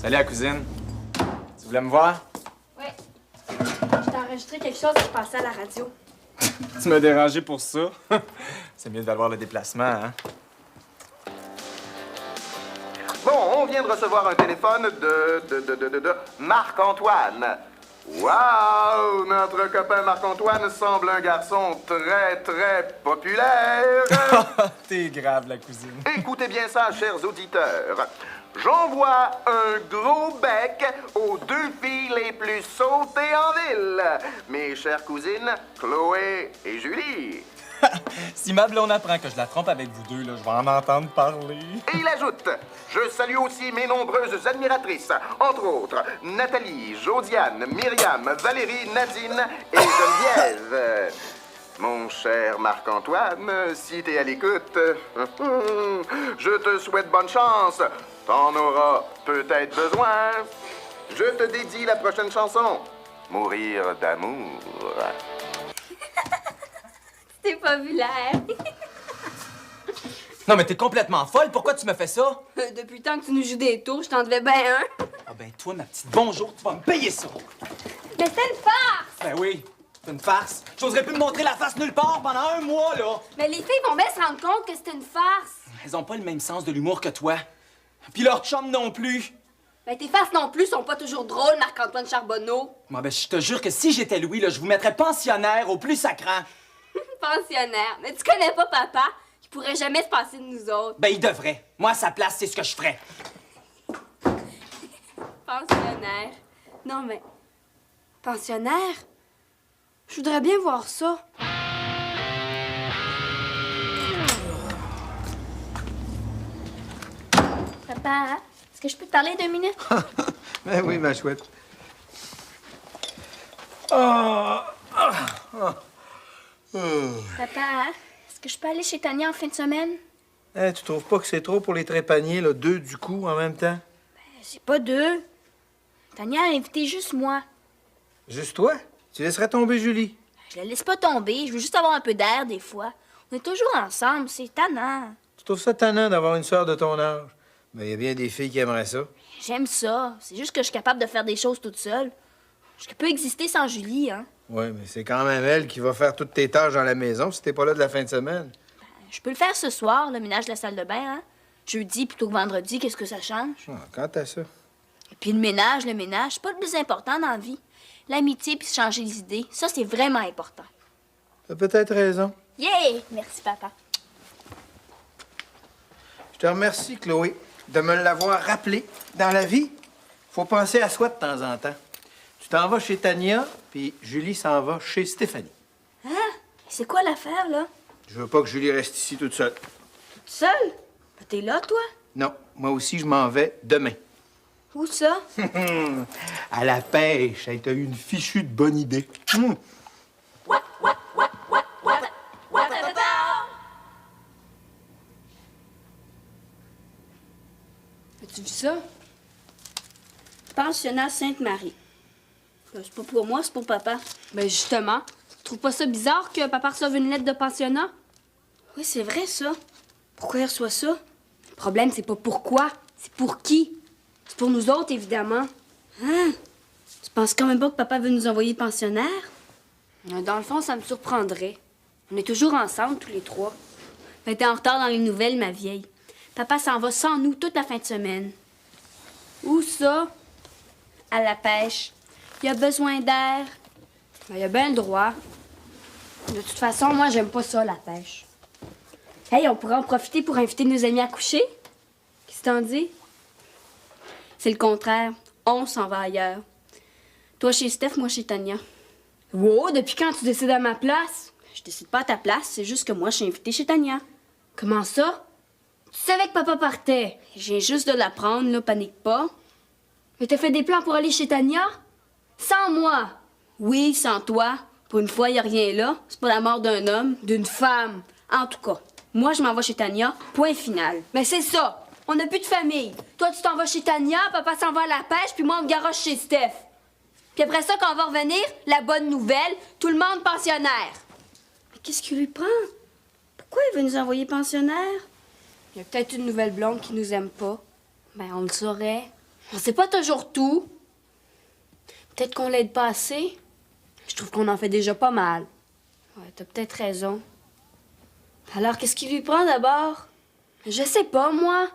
Salut, la cousine. Tu voulais me voir? Oui. Je t'ai enregistré quelque chose et je passais à la radio. Tu m'as dérangé pour ça? C'est mieux de valoir le déplacement, hein? Bon, on vient de recevoir un téléphone de Marc-Antoine. Wow! Notre copain Marc-Antoine semble un garçon très, très populaire. T'es grave, la cousine. Écoutez bien ça, chers auditeurs. J'envoie un gros bec aux deux filles les plus sautées en ville. Mes chères cousines, Chloé et Julie. Si ma blonde apprend que je la trompe avec vous deux, là, je vais en entendre parler. Et il ajoute, je salue aussi mes nombreuses admiratrices, entre autres Nathalie, Josiane, Myriam, Valérie, Nadine et Geneviève. Mon cher Marc-Antoine, si t'es à l'écoute, je te souhaite bonne chance. T'en auras peut-être besoin. Je te dédie la prochaine chanson, Mourir d'amour. C'est populaire. Non, mais t'es complètement folle. Pourquoi tu me fais ça? Depuis le temps que tu nous joues des tours, je t'en devais bien un. Ah ben, toi, ma petite bonjour, tu vas me payer ça. Mais c'est une farce! Ben oui, c'est une farce. J'oserais plus me montrer la face nulle part pendant un mois, là. Mais les filles vont bien se rendre compte que c'est une farce. Elles ont pas le même sens de l'humour que toi. Puis leur chum non plus. Mais tes farces non plus sont pas toujours drôles, Marc-Antoine Charbonneau. Moi, ben, je te jure que si j'étais Louis, là, je vous mettrais pensionnaire au plus sacrant. Pensionnaire. Mais tu connais pas papa? Il pourrait jamais se passer de nous autres. Ben, il devrait. Moi, à sa place, c'est ce que je ferais. Pensionnaire. Non, mais... Pensionnaire? Je voudrais bien voir ça. Papa, est-ce que je peux te parler 2 minutes? Ben oui, ma chouette. Papa, est-ce que je peux aller chez Tania en fin de semaine? Hein, tu trouves pas que c'est trop pour les trépaniers, là, 2 du coup en même temps? C'est pas 2. Tania a invité juste moi. Juste toi? Tu laisserais tomber Julie? Je la laisse pas tomber, je veux juste avoir un peu d'air des fois. On est toujours ensemble, c'est tannant. Tu trouves ça tannant d'avoir une sœur de ton âge? Ben, il y a bien des filles qui aimeraient ça. J'aime ça, c'est juste que je suis capable de faire des choses toute seule. Je peux exister sans Julie, hein. Oui, mais c'est quand même elle qui va faire toutes tes tâches dans la maison si t'es pas là de la fin de semaine. Je peux le faire ce soir, le ménage de la salle de bain, hein. Jeudi plutôt que vendredi, qu'est-ce que ça change? Ah, quand t'as ça? Et puis le ménage, c'est pas le plus important dans la vie. L'amitié puis se changer les idées, ça c'est vraiment important. T'as peut-être raison. Yeah! Merci, papa. Je te remercie, Chloé, de me l'avoir rappelé. Dans la vie, faut penser à soi de temps en temps. Tu t'en vas chez Tania, puis Julie s'en va chez Stéphanie. Hein? C'est quoi l'affaire, là? Je veux pas que Julie reste ici toute seule. Toute seule? T'es là, toi? Non, moi aussi, je m'en vais demain. Où ça? À la pêche. Hey, t'as eu une fichue de bonne idée. As-tu vu ça? Pensionnat Sainte-Marie. C'est pas pour moi, c'est pour papa. Ben justement, tu trouves pas ça bizarre que papa reçoive une lettre de pensionnat? Oui, c'est vrai, ça. Pourquoi il reçoit ça? Le problème, c'est pas pourquoi, c'est pour qui. C'est pour nous autres, évidemment. Hein? Tu penses quand même pas que papa veut nous envoyer pensionnaire? Dans le fond, ça me surprendrait. On est toujours ensemble, tous les 3. Ben, t'es en retard dans les nouvelles, ma vieille. Papa s'en va sans nous toute la fin de semaine. Où ça? À la pêche. Il a besoin d'air. Ben, il a bien le droit. De toute façon, moi, j'aime pas ça, la pêche. Hey, on pourrait en profiter pour inviter nos amis à coucher? Qu'est-ce que t'en dis? C'est le contraire. On s'en va ailleurs. Toi chez Steph, moi chez Tania. Wow, depuis quand tu décides à ma place? Je décide pas à ta place, c'est juste que moi, je suis invitée chez Tania. Comment ça? Tu savais que papa partait. Je viens juste de l'apprendre, là, panique pas. Mais t'as fait des plans pour aller chez Tania? Sans moi. Oui, sans toi. Pour une fois, y a rien là. C'est pas la mort d'un homme, d'une femme. En tout cas, moi, je m'en vais chez Tania. Point final. Mais c'est ça. On n'a plus de famille. Toi, tu t'en vas chez Tania, papa s'en va à la pêche, puis moi, on me garoche chez Steph. Puis après ça, quand on va revenir, la bonne nouvelle, tout le monde pensionnaire. Mais qu'est-ce qui lui prend? Pourquoi il veut nous envoyer pensionnaire? Il y a peut-être une nouvelle blonde qui nous aime pas. Ben, on le saurait. On sait pas toujours tout. Peut-être qu'on l'aide pas assez. Je trouve qu'on en fait déjà pas mal. Ouais, t'as peut-être raison. Alors, qu'est-ce qui lui prend d'abord? Je sais pas, moi.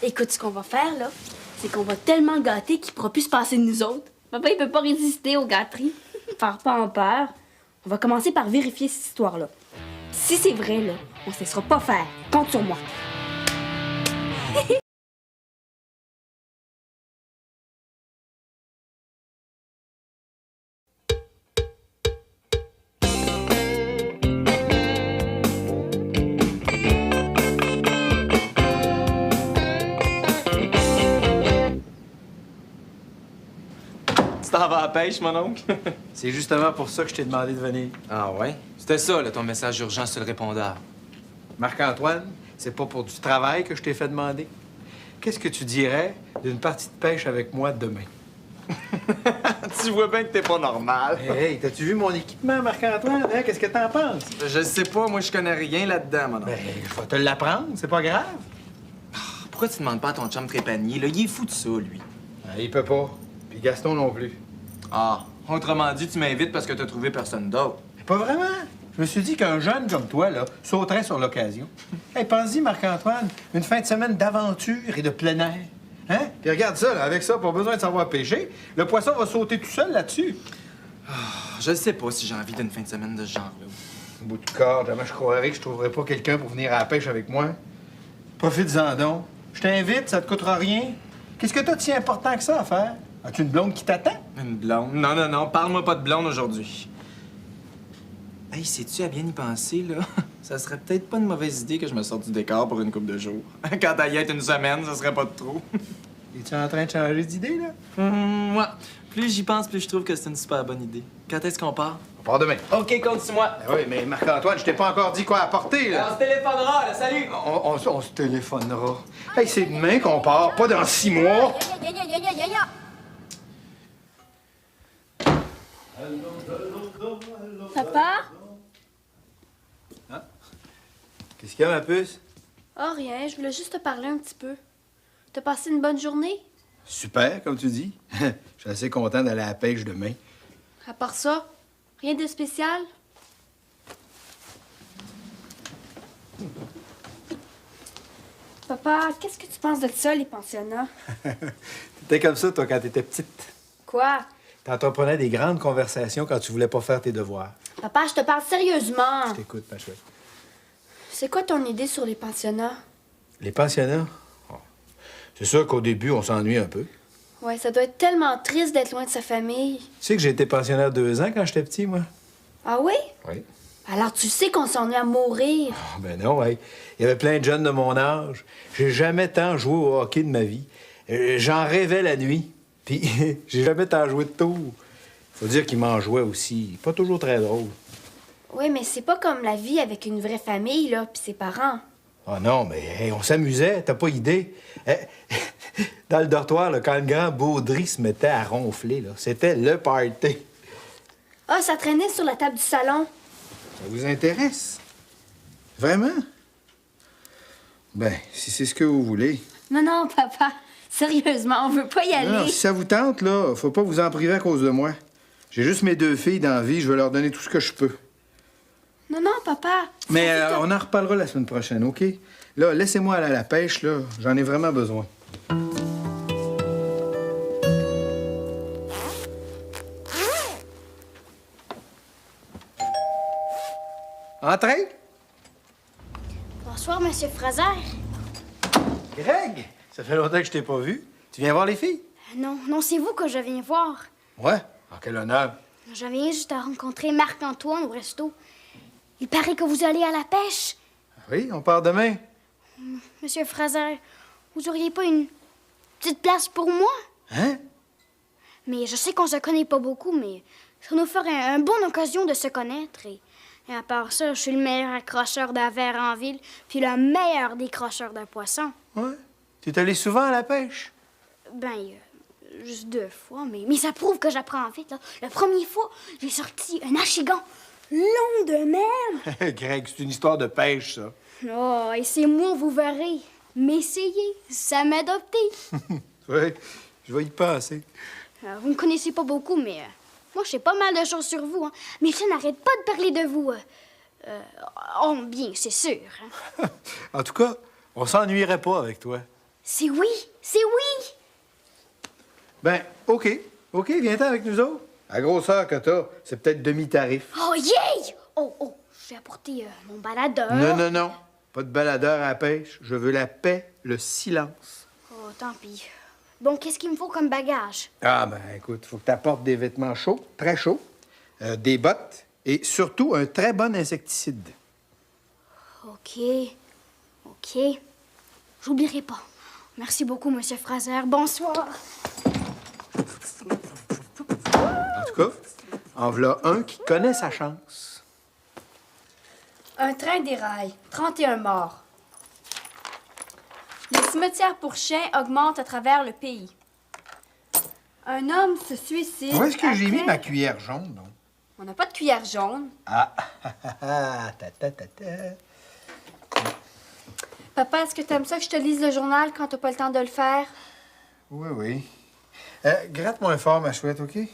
Écoute, ce qu'on va faire, là, c'est qu'on va tellement le gâter qu'il pourra plus se passer de nous autres. Papa, il peut pas résister aux gâteries. Faire pas en peur. On va commencer par vérifier cette histoire-là. Si c'est vrai, là, on se laissera pas faire. Compte sur moi. Tu t'en vas à la pêche, mon oncle? C'est justement pour ça que je t'ai demandé de venir. Ah ouais? C'était ça, là, ton message urgent sur le répondeur. Marc-Antoine, c'est pas pour du travail que je t'ai fait demander. Qu'est-ce que tu dirais d'une partie de pêche avec moi demain? Tu vois bien que t'es pas normal. Hey, t'as-tu vu mon équipement, Marc-Antoine? Hein? Qu'est-ce que t'en penses? Je sais pas, moi, je connais rien là-dedans, mon oncle. Ben, je vais te l'apprendre, c'est pas grave. Pourquoi tu demandes pas à ton chum trépanier, là? Il est fou de ça, lui. Il peut pas. Puis Gaston non plus. Ah, autrement dit, tu m'invites parce que t'as trouvé personne d'autre. Mais pas vraiment. Je me suis dit qu'un jeune comme toi, là, sauterait sur l'occasion. Hey, pense-y, Marc-Antoine, une fin de semaine d'aventure et de plein air. Hein? Puis regarde ça, là, avec ça, pas besoin de savoir pêcher. Le poisson va sauter tout seul là-dessus. Je sais pas si j'ai envie d'une fin de semaine de ce genre-là. Au bout de corps, jamais je croirais que je trouverais pas quelqu'un pour venir à la pêche avec moi. Profite-en donc. Je t'invite, ça te coûtera rien. Qu'est-ce que t'as de si important que ça à faire? As-tu une blonde qui t'attend? Une blonde? Non, non, non, parle-moi pas de blonde aujourd'hui. Hey, sais-tu, à bien y penser, là, ça serait peut-être pas une mauvaise idée que je me sorte du décor pour une couple de jours. Quand t'as y être une semaine, ça serait pas de trop. Es-tu en train de changer d'idée, là? Moi, plus j'y pense, plus je trouve que c'est une super bonne idée. Quand est-ce qu'on part? On part demain. OK, compte sur moi. Ben oui, mais Marc-Antoine, je t'ai pas encore dit quoi apporter, là. On se téléphonera, là, salut! On se téléphonera. Hey, c'est demain qu'on part, pas dans 6 mois. Papa? Qu'est-ce qu'il y a, ma puce? Oh, rien. Je voulais juste te parler un petit peu. T'as passé une bonne journée? Super, comme tu dis. Je suis assez content d'aller à la pêche demain. À part ça, rien de spécial? Papa, qu'est-ce que tu penses de ça, les pensionnats? T'étais comme ça, toi, quand t'étais petite. Quoi? T'entreprenais des grandes conversations quand tu voulais pas faire tes devoirs. Papa, je te parle sérieusement. Je t'écoute, ma chouette. C'est quoi ton idée sur les pensionnats? Les pensionnats? Oh. C'est sûr qu'au début, on s'ennuie un peu. Ouais, ça doit être tellement triste d'être loin de sa famille. Tu sais que j'ai été pensionnaire 2 ans quand j'étais petit, moi? Ah oui? Oui. Alors tu sais qu'on s'ennuie à mourir. Ah, ben non, ouais. Il y avait plein de jeunes de mon âge. J'ai jamais tant joué au hockey de ma vie. J'en rêvais la nuit. Puis j'ai jamais tant joué de tour. Faut dire qu'il m'en jouait aussi. Pas toujours très drôle. Oui, mais c'est pas comme la vie avec une vraie famille, là, puis ses parents. Ah non, mais hey, on s'amusait, t'as pas idée. Dans le dortoir, là, quand le grand Baudry se mettait à ronfler, là, c'était le party. Ah, ça traînait sur la table du salon. Ça vous intéresse? Vraiment? Ben, si c'est ce que vous voulez. Non, non, papa. Sérieusement, on veut pas y aller. Non, si ça vous tente, là, faut pas vous en priver à cause de moi. J'ai juste mes 2 filles dans la vie, je vais leur donner tout ce que je peux. Non, non, papa. Mais on en reparlera la semaine prochaine, OK? Là, laissez-moi aller à la pêche, là. J'en ai vraiment besoin. Entrez! Bonsoir, Monsieur Fraser. Greg! Ça fait longtemps que je t'ai pas vu. Tu viens voir les filles? Non, c'est vous que je viens voir. Ouais. En quel honneur. Je viens juste à rencontrer Marc-Antoine au resto. Il paraît que vous allez à la pêche. Oui, on part demain. Monsieur Fraser, vous auriez pas une petite place pour moi? Hein? Mais je sais qu'on se connaît pas beaucoup, mais ça nous ferait une bonne occasion de se connaître. Et à part ça, je suis le meilleur accrocheur de verre en ville, puis le meilleur décrocheur de poissons. Ouais. Tu es allé souvent à la pêche? Ben, juste 2 fois, mais ça prouve que j'apprends vite, là. La première fois, j'ai sorti un achigan long de même. Greg, c'est une histoire de pêche, ça. Oh, et c'est moi, vous verrez. M'essayer, ça m'adopter. Oui, je vais y penser. Vous me connaissez pas beaucoup, mais moi, je sais pas mal de choses sur vous. Hein. Mais ça n'arrête pas de parler de vous. Oh, bien, c'est sûr. Hein. En tout cas, on s'ennuierait pas avec toi. C'est oui, c'est oui. Ben, OK. OK, viens-t'en avec nous autres. La grosseur que t'as, c'est peut-être demi-tarif. Oh, yay! Oh, je vais apporter mon baladeur. Non. Pas de baladeur à la pêche. Je veux la paix, le silence. Oh, tant pis. Bon, qu'est-ce qu'il me faut comme bagage? Ah, ben, écoute, faut que t'apportes des vêtements chauds, très chauds, des bottes et surtout un très bon insecticide. OK. J'oublierai pas. Merci beaucoup, Monsieur Fraser. Bonsoir. En tout cas, en voilà un qui connaît sa chance. Un train déraille. 31 morts. Les cimetières pour chiens augmentent à travers le pays. Un homme se suicide. Où est-ce que j'ai mis après- ma cuillère jaune, donc? On n'a pas de cuillère jaune. Ah, ta. Papa, est-ce que t'aimes ça que je te lise le journal quand t'as pas le temps de le faire? Oui. Gratte-moi fort, ma chouette, OK? Hé,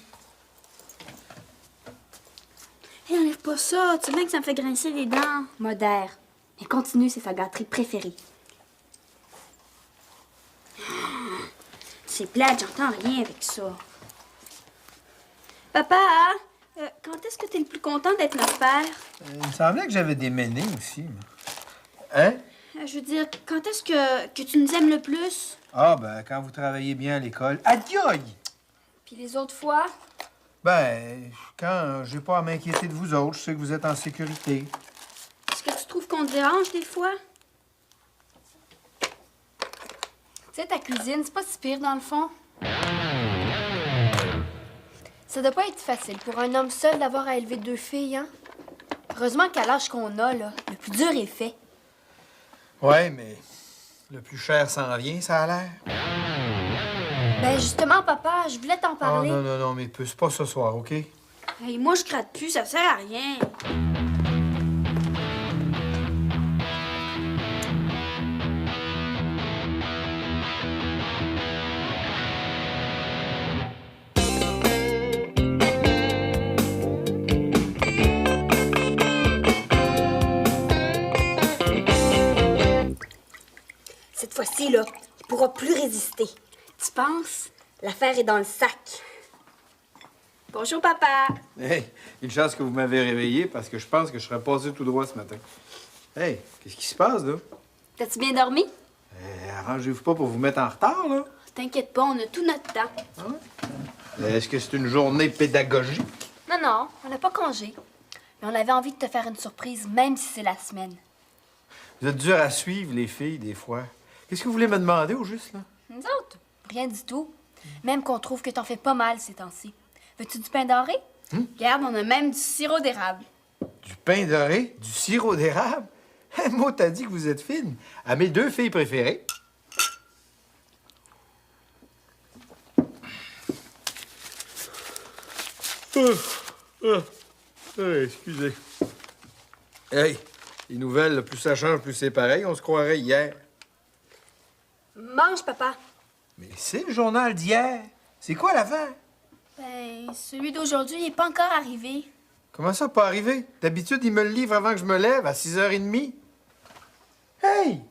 enlève pas ça. Tu sais bien que ça me fait grincer les dents. Modère. Mais continue, c'est sa gâterie préférée. C'est plate, j'entends rien avec ça. Papa, quand est-ce que t'es le plus content d'être notre père? Il me semblait que j'avais des ménées aussi. moi. Hein? Je veux dire, quand est-ce que tu nous aimes le plus? Ah, ben, quand vous travaillez bien à l'école. Adioï! Puis les autres fois? Ben, quand j'ai pas à m'inquiéter de vous autres, je sais que vous êtes en sécurité. Est-ce que tu trouves qu'on te dérange des fois? Tu sais, ta cuisine, c'est pas si pire dans le fond. Ça doit pas être facile pour un homme seul d'avoir à élever 2 filles, hein? Heureusement qu'à l'âge qu'on a, là, le plus dur est fait. Ouais, mais le plus cher s'en vient, ça a l'air. Ben justement, papa, je voulais t'en Oh, parler. non, mais c'est pas ce soir, OK? Hey, moi, je gratte plus, ça sert à rien. Cette fois-ci, là, il pourra plus résister. Tu penses? L'affaire est dans le sac. Bonjour, papa. Hey, une chance que vous m'avez réveillé parce que je pense que je serais passé tout droit ce matin. Hey, qu'est-ce qui se passe, là? T'as-tu bien dormi? Arrangez-vous pas pour vous mettre en retard, là? T'inquiète pas, on a tout notre temps. Est-ce que c'est une journée pédagogique? Non, on n'a pas congé. Mais on avait envie de te faire une surprise, même si c'est la semaine. Vous êtes dur à suivre, les filles, des fois. Qu'est-ce que vous voulez me demander, au juste, là? Nous autres, rien du tout. Même qu'on trouve que t'en fais pas mal ces temps-ci. Veux-tu du pain doré? Regarde, on a même du sirop d'érable. Du pain doré? Du sirop d'érable? Moi, t'as dit que vous êtes fine. À mes 2 filles préférées. Excusez. Hey, les nouvelles, plus ça change, plus c'est pareil. On se croirait hier. Mange, papa. Mais c'est le journal d'hier. C'est quoi l'affaire? Ben, celui d'aujourd'hui n'est pas encore arrivé. Comment ça, pas arrivé? D'habitude, il me le livre avant que je me lève, à 6h30. Hey!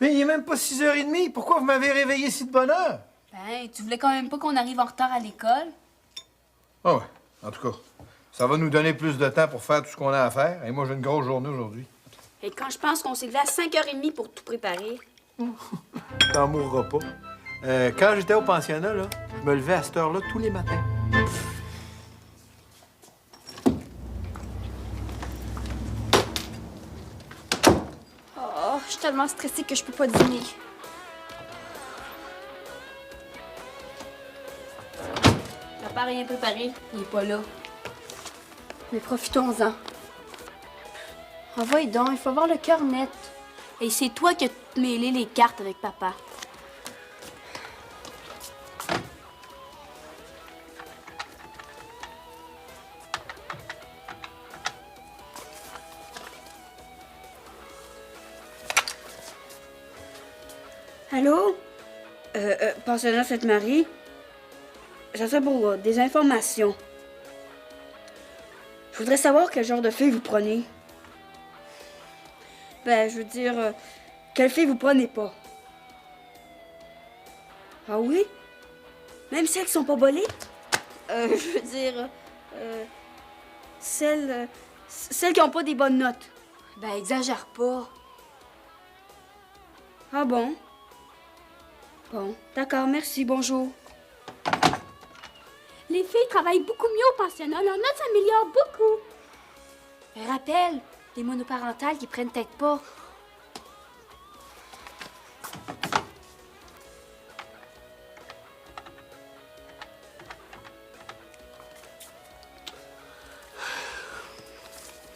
Mais il est même pas 6h30. Pourquoi vous m'avez réveillé si de bonne heure? Ben, tu voulais quand même pas qu'on arrive en retard à l'école? Ah ouais, en tout cas, ça va nous donner plus de temps pour faire tout ce qu'on a à faire. Et moi, j'ai une grosse journée aujourd'hui. Et quand je pense qu'on s'est levé à 5h30 pour tout préparer. T'en mourras pas. Quand j'étais au pensionnat, là, je me levais à cette heure-là tous les matins. Oh, je suis tellement stressée que je peux pas dîner. Papa rien préparé, il est pas là. Mais profitons-en. Envoie donc, il faut avoir le cœur net. Et c'est toi qui as mêlé les cartes avec papa. Allô? Pensionnat Sainte-Marie, ça serait pour des informations. Je voudrais savoir quel genre de fille vous prenez. Ben, je veux dire, quelle fille vous prenez pas. Ah oui? Même celles qui sont pas bolées? Je veux dire, celles qui ont pas des bonnes notes. Ben, exagère pas. Ah bon? Bon, d'accord, merci, bonjour. Les filles travaillent beaucoup mieux au pensionnat, leurs notes s'améliorent beaucoup. Mais rappelle, les monoparentales qui prennent peut-être pas.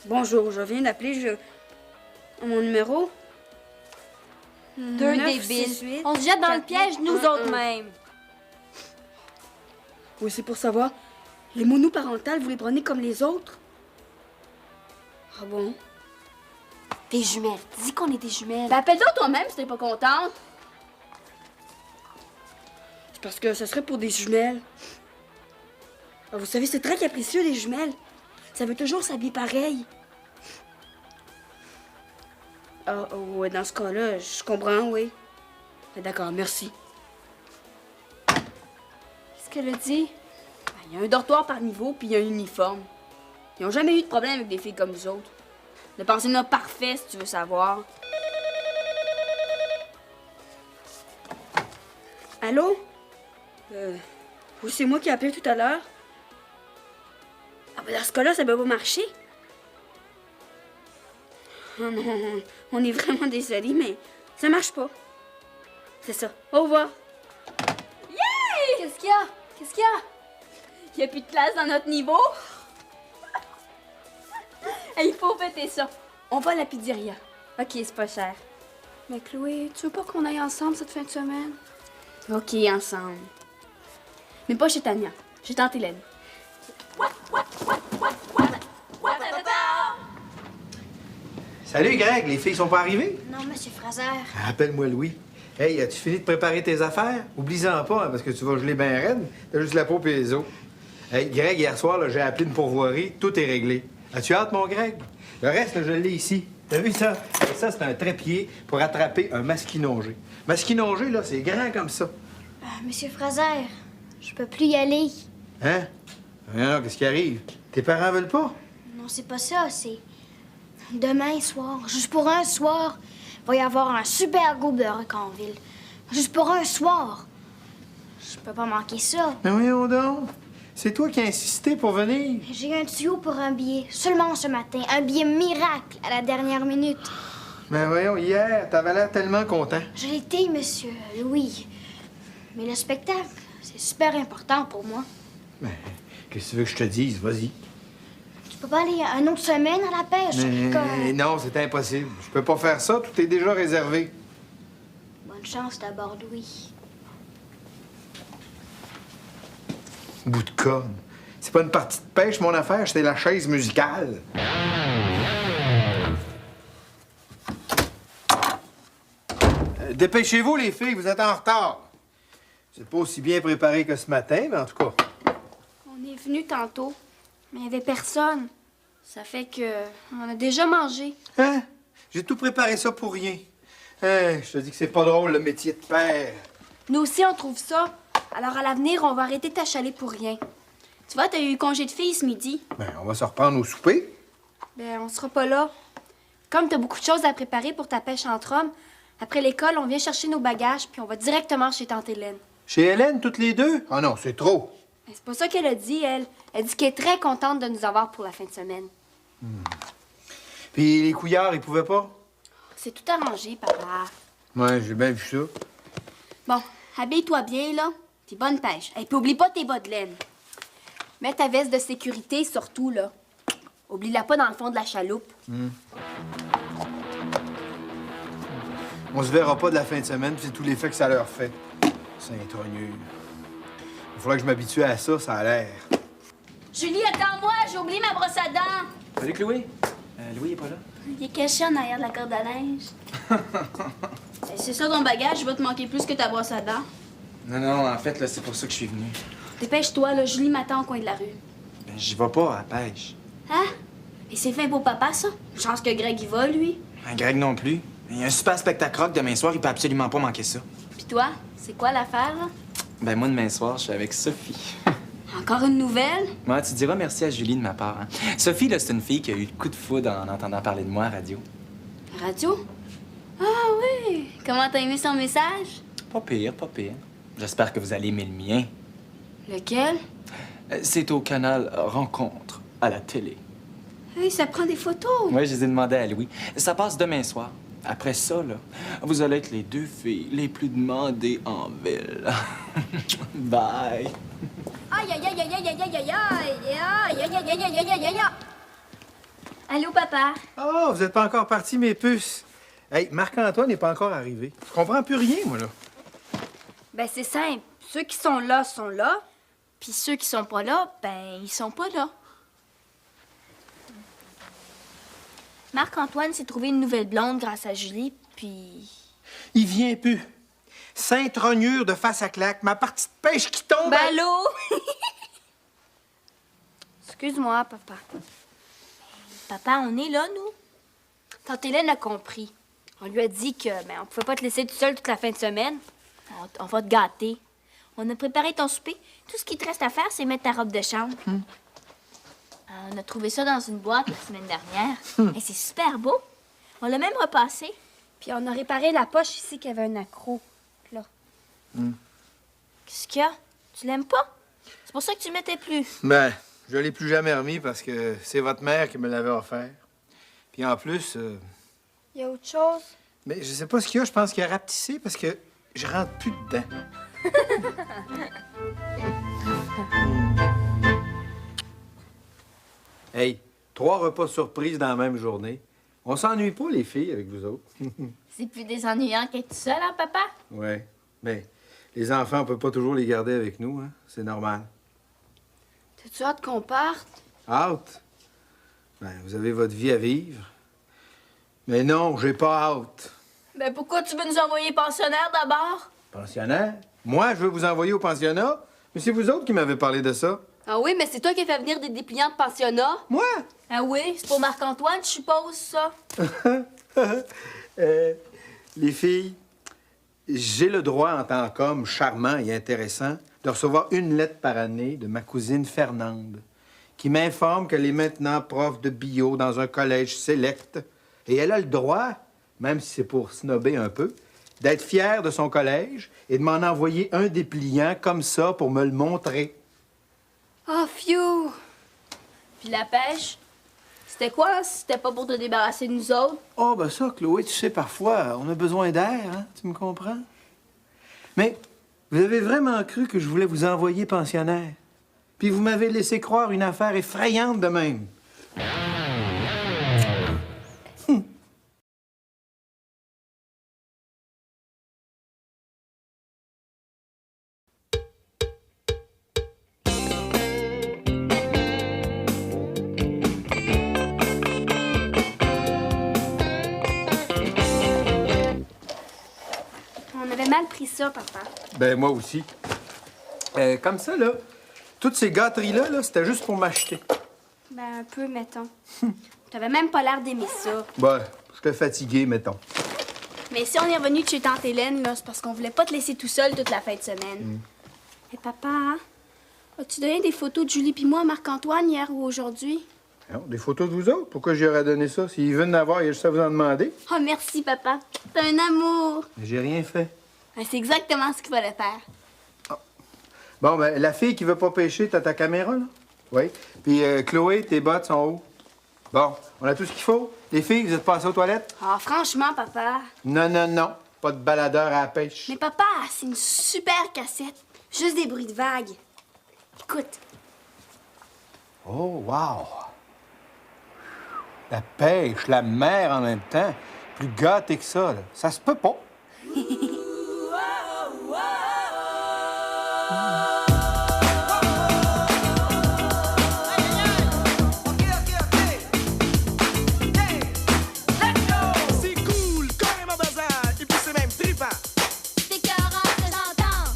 Bonjour, je viens d'appeler mon numéro. 2 débiles. On se jette dans le piège, nous autres mêmes. Oui, c'est pour savoir. Les monoparentales, vous les prenez comme les autres? Ah bon? Des jumelles. Dis qu'on est des jumelles. Ben, appelle-toi toi-même si t'es pas contente. C'est parce que ce serait pour des jumelles. Ah, vous savez, c'est très capricieux, des jumelles. Ça veut toujours s'habiller pareil. Ah, ouais, dans ce cas-là, je comprends, oui. D'accord, merci. Qu'est-ce qu'elle a dit? Ben, il y a un dortoir par niveau, puis il y a un uniforme. Ils n'ont jamais eu de problème avec des filles comme vous autres. Le pensionnat parfait, si tu veux savoir. Allô? Oui, c'est moi qui ai appelé tout à l'heure. Ah, ben dans ce cas-là, ça peut pas marcher. Oh non, on est vraiment désolés, mais ça marche pas. C'est ça. Au revoir. Yay! Qu'est-ce qu'il y a? Qu'est-ce qu'il y a? Il n'y a plus de place dans notre niveau. Il faut fêter ça. On va à la pizzeria. OK, c'est pas cher. Mais Chloé, tu veux pas qu'on aille ensemble cette fin de semaine? OK, ensemble. Mais pas chez Tania. Chez Tante Hélène. Salut, Greg. Les filles sont pas arrivées? Non, Monsieur Fraser. Appelle-moi Louis. Hey, as-tu fini de préparer tes affaires? Oublie-en pas, hein, parce que tu vas geler bien raide. T'as juste la peau et les os. Hey, Greg, hier soir, là, j'ai appelé une pourvoirie. Tout est réglé. As-tu hâte, mon Greg? Le reste, là, je l'ai ici. T'as vu ça? Ça, c'est un trépied pour attraper un masquinongé. Masquinongé, là, c'est grand comme ça. Monsieur Fraser, je peux plus y aller. Hein? Non, qu'est-ce qui arrive? Tes parents veulent pas? Non, c'est pas ça, c'est... Demain soir, juste pour un soir, il va y avoir un super groupe de rock en ville. Juste pour un soir. Je peux pas manquer ça. Mais voyons donc. C'est toi qui as insisté pour venir. J'ai un tuyau pour un billet, seulement ce matin. Un billet miracle à la dernière minute. Mais voyons, hier, t'avais l'air tellement content. Je l'étais, monsieur Louis. Mais le spectacle, c'est super important pour moi. Mais qu'est-ce que tu veux que je te dise? Vas-y. Tu peux pas aller une autre semaine à la pêche? Mais non, c'est impossible. Je peux pas faire ça. Tout est déjà réservé. Bonne chance d'abord, Louis. Bout de conne. C'est pas une partie de pêche, mon affaire. C'est la chaise musicale. Dépêchez-vous, les filles. Vous êtes en retard. C'est pas aussi bien préparé que ce matin, mais en tout cas. On est venu tantôt, mais il n'y avait personne. Ça fait que on a déjà mangé. Hein? J'ai tout préparé ça pour rien. Hein? Je te dis que c'est pas drôle, le métier de père. Nous aussi, on trouve ça. Alors, à l'avenir, on va arrêter de t'achaler pour rien. Tu vois, t'as eu congé de fille ce midi. Ben, on va se reprendre au souper. Ben, on sera pas là. Comme t'as beaucoup de choses à préparer pour ta pêche entre hommes, après l'école, on vient chercher nos bagages, puis on va directement chez Tante Hélène. Chez Hélène, toutes les deux? Ah non, c'est trop. Ben, c'est pas ça qu'elle a dit, elle. Elle dit qu'elle est très contente de nous avoir pour la fin de semaine. Puis les couillards, ils pouvaient pas? C'est tout arrangé, papa. Ouais, j'ai bien vu ça. Bon, habille-toi bien, là. Puis bonne pêche. Et puis oublie pas tes bas de laine. Mets ta veste de sécurité, surtout, là. Oublie-la pas dans le fond de la chaloupe. On se verra pas de la fin de semaine, puis c'est tous les faits que ça leur fait. Saint-Trogneux. Il faudra que je m'habitue à ça, ça a l'air. Julie, attends-moi, j'ai oublié ma brosse à dents. Salut, Chloé. Louis est pas là? Il est caché en arrière de la corde à linge. C'est ça ton bagage, il va te manquer plus que ta brosse à dents. Non, en fait, là, c'est pour ça que je suis venu. Dépêche-toi, là, Julie m'attend au coin de la rue. Ben, j'y vais pas à la pêche. Hein? Et c'est fait pour papa, ça? Chance que Greg y va, lui. Ben, Greg non plus. Il y a un super spectacle rock demain soir, il peut absolument pas manquer ça. Puis toi, c'est quoi l'affaire, là? Ben, moi, demain soir, je suis avec Sophie. Encore une nouvelle? Moi, tu diras merci à Julie de ma part. Hein. Sophie, là, c'est une fille qui a eu le coup de foudre en entendant parler de moi à la radio. Radio? Ah oui! Comment t'as aimé son message? Pas pire, pas pire. J'espère que vous allez aimer le mien. Lequel? C'est au canal Rencontre, à la télé. Hey, ça prend des photos! Oui, je les ai demandé à Louis. Ça passe demain soir. Après ça, là, vous allez être les 2 filles les plus demandées en ville. Bye! Aïe, aïe, aïe, aïe, aïe, aïe, aïe, aïe, aïe, aïe, aïe, aïe, aïe, aïe, aïe. Allô, papa? Oh, vous êtes pas encore partis, mes puces. Hey, Marc-Antoine n'est pas encore arrivé. Je comprends plus rien, moi, là. Ben, c'est simple. Ceux qui sont là, puis ceux qui sont pas là, ben, ils sont pas là. Marc-Antoine s'est trouvé une nouvelle blonde grâce à Julie, puis... Il vient plus. Sainte rognure de face à claque, ma partie de pêche qui tombe. Ben, allô? Excuse-moi, papa. Papa, on est là, nous? Tante Hélène a compris. On lui a dit que, ben, on pouvait pas te laisser tout seul toute la fin de semaine. On va te gâter. On a préparé ton souper. Tout ce qui te reste à faire, c'est mettre ta robe de chambre. On a trouvé ça dans une boîte la semaine dernière. Et c'est super beau. On l'a même repassé. Puis on a réparé la poche ici qui avait un accroc. Là. Qu'est-ce qu'il y a? Tu l'aimes pas? C'est pour ça que tu le mettais plus. Ben, je l'ai plus jamais remis parce que c'est votre mère qui me l'avait offert. Puis en plus, Il y a autre chose? mais je sais pas ce qu'il y a, je pense qu'il a rapetissé parce que je rentre plus dedans. Hey, 3 repas surprises dans la même journée. On s'ennuie pas, les filles, avec vous autres. C'est plus désennuyant qu'être tout seul, hein, papa? Ouais. Mais les enfants, on peut pas toujours les garder avec nous, hein. C'est normal. T'as-tu hâte qu'on parte? Hâte? Ben, vous avez votre vie à vivre. Mais non, j'ai pas hâte. Ben pourquoi tu veux nous envoyer pensionnaire d'abord? Pensionnaire? Moi, je veux vous envoyer au pensionnat? Mais c'est vous autres qui m'avez parlé de ça. Ah oui, mais c'est toi qui as fait venir des dépliants de pensionnat. Moi? Ah oui, c'est pour Marc-Antoine, je suppose, ça. Les filles, j'ai le droit, en tant qu'homme charmant et intéressant, de recevoir une lettre par année de ma cousine Fernande, qui m'informe qu'elle est maintenant prof de bio dans un collège select. Et elle a le droit, même si c'est pour snobber un peu, d'être fière de son collège et de m'en envoyer un dépliant comme ça pour me le montrer. Oh, phew! Puis la pêche? C'était quoi, si c'était pas pour te débarrasser de nous autres? Oh, ben ça, Chloé, tu sais, parfois, on a besoin d'air, hein? Tu me comprends? Mais vous avez vraiment cru que je voulais vous envoyer pensionnaire? Puis vous m'avez laissé croire une affaire effrayante de même. On avait mal pris ça, papa. Ben, moi aussi. Comme ça, là, toutes ces gâteries-là, là, c'était juste pour m'acheter. Ben, un peu, mettons. T'avais même pas l'air d'aimer ça. Ben, j'étais fatigué, mettons. Mais si on est revenu de chez Tante Hélène, là, c'est parce qu'on voulait pas te laisser tout seul toute la fin de semaine. Et papa, hein? As-tu donné des photos de Julie puis moi à Marc-Antoine hier ou aujourd'hui? Non, des photos de vous autres? Pourquoi j'y aurais donné ça? S'il veut en avoir, il a juste à vous en demander. Oh, merci, papa. T'es un amour. Mais j'ai rien fait. Ben, c'est exactement ce qu'il fallait faire. Bon, ben, la fille qui veut pas pêcher, t'as ta caméra, là? Oui. Puis, Chloé, tes bottes sont où? Bon, on a tout ce qu'il faut. Les filles, vous êtes passées aux toilettes? Ah, franchement, papa. Non, non, non. Pas de baladeur à la pêche. Mais papa, c'est une super cassette. Juste des bruits de vagues. Écoute. Oh, wow! La pêche, la mer en même temps. Plus gâté que ça, là. Ça se peut pas. C'est cool, carrément bazar, et puis c'est même trippant. C'est 40 que j'entends.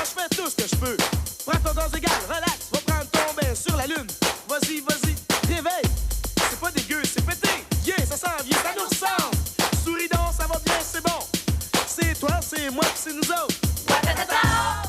je fais tout ce que je peux. Prends ton gaz égal, relax, va prendre ton bain sur la lune. Vas-y, réveille. C'est pas dégueu, c'est pété. Yeah, ça s'en vient, ça nous ressemble. Souris donc, ça va bien, c'est bon. C'est toi, c'est moi, c'est nous autres.